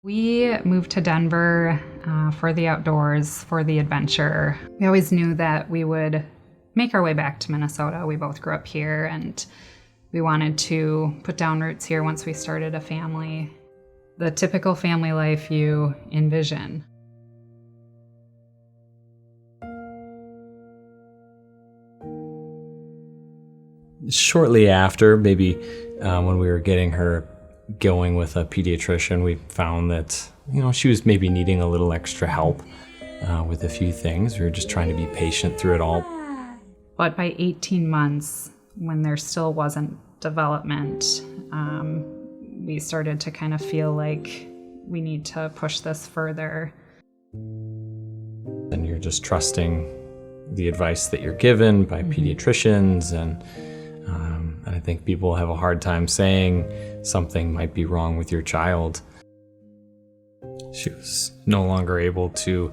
We moved to Denver for the outdoors, for the adventure. We always knew that we would make our way back to Minnesota. We both grew up here, and we wanted to put down roots here once we started a family. The typical family life you envision. Shortly after, maybe when we were getting her going with a pediatrician, we found that, she was maybe needing a little extra help with a few things. We were just trying to be patient through it all. But by 18 months, when there still wasn't development, we started to kind of feel like we need to push this further. And you're just trusting the advice that you're given by pediatricians, and I think people have a hard time saying something might be wrong with your child. She was no longer able to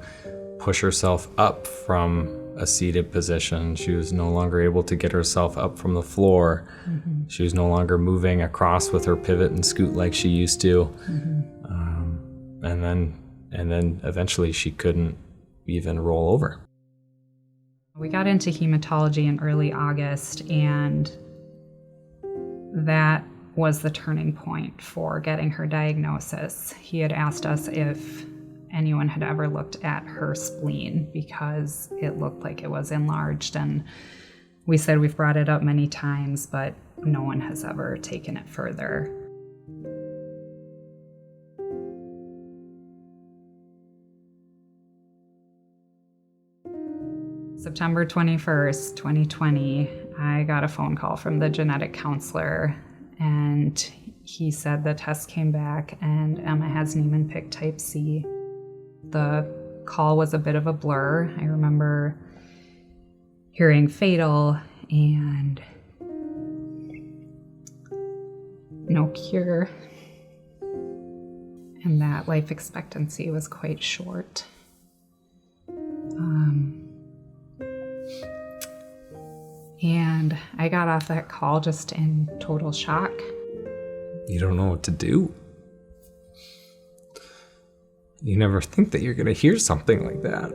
push herself up from a seated position. She was no longer able to get herself up from the floor. Mm-hmm. She was no longer moving across with her pivot and scoot like she used to. Mm-hmm. And then eventually she couldn't even roll over. We got into hematology in early August, and that was the turning point for getting her diagnosis. He had asked us if anyone had ever looked at her spleen because it looked like it was enlarged, and we said we've brought it up many times, but no one has ever taken it further. September 21st, 2020, I got a phone call from the genetic counselor, and he said the test came back and Emma has Niemann-Pick type C. The call was a bit of a blur. I remember hearing fatal and no cure, and that life expectancy was quite short. And I got off that call just in total shock. You don't know what to do. You never think that you're going to hear something like that.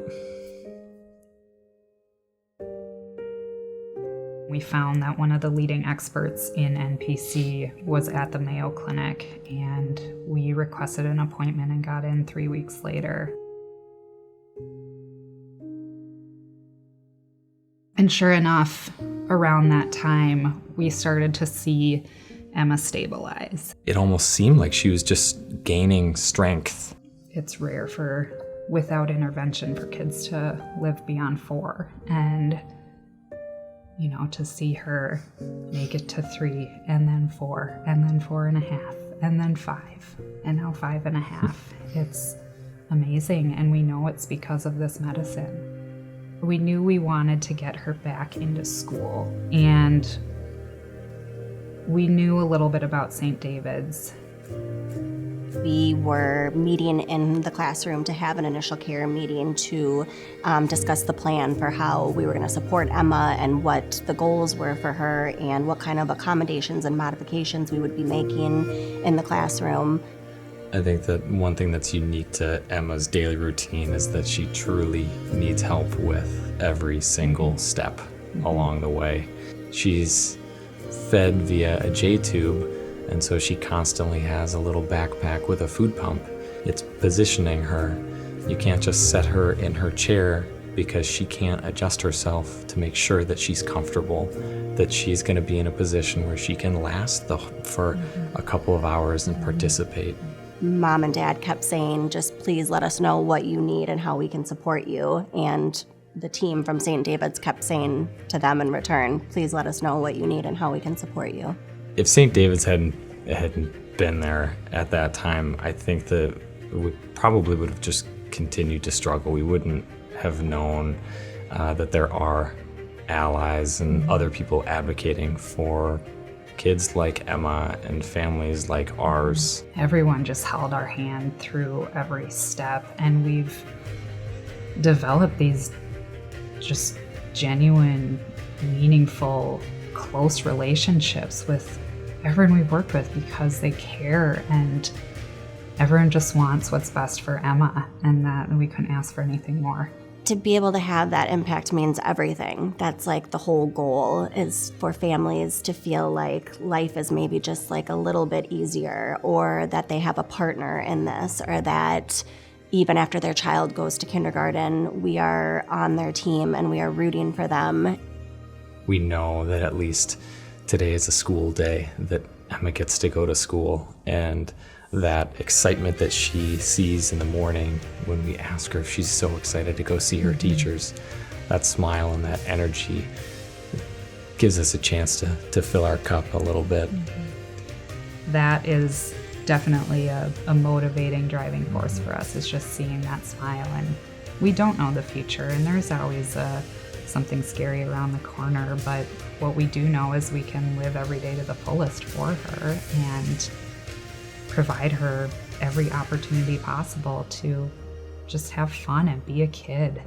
We found that one of the leading experts in NPC was at the Mayo Clinic, and we requested an appointment and got in 3 weeks later. And sure enough, around that time, we started to see Emma stabilize. It almost seemed like she was just gaining strength. It's rare without intervention for kids to live beyond 4. And, to see her make it to 3, and then 4, and then 4.5, and then 5, and now 5.5. It's amazing, and we know it's because of this medicine. We knew we wanted to get her back into school, and we knew a little bit about St. David's. We were meeting in the classroom to have an initial care meeting to discuss the plan for how we were going to support Emma and what the goals were for her and what kind of accommodations and modifications we would be making in the classroom. I think that one thing that's unique to Emma's daily routine is that she truly needs help with every single step along the way. She's fed via a J-tube, and so she constantly has a little backpack with a food pump. It's positioning her. You can't just set her in her chair because she can't adjust herself to make sure that she's comfortable, that she's going to be in a position where she can last for a couple of hours and participate. Mom and Dad kept saying, just please let us know what you need and how we can support you. And the team from St. David's kept saying to them in return, please let us know what you need and how we can support you. If St. David's hadn't been there at that time, I think that we probably would have just continued to struggle. We wouldn't have known that there are allies and other people advocating for kids like Emma and families like ours. Everyone just held our hand through every step, and we've developed these just genuine, meaningful, close relationships with everyone we've worked with because they care, and everyone just wants what's best for Emma, and that we couldn't ask for anything more. To be able to have that impact means everything. That's like the whole goal, is for families to feel like life is maybe just like a little bit easier, or that they have a partner in this, or that even after their child goes to kindergarten, we are on their team and we are rooting for them. We know that at least today is a school day, that Emma gets to go to school, and that excitement that she sees in the morning when we ask her if she's so excited to go see her teachers, that smile and that energy gives us a chance to fill our cup a little bit. That is definitely a motivating driving force for us, is just seeing that smile. And we don't know the future, and there's always something scary around the corner, but what we do know is we can live every day to the fullest for her and provide her every opportunity possible to just have fun and be a kid.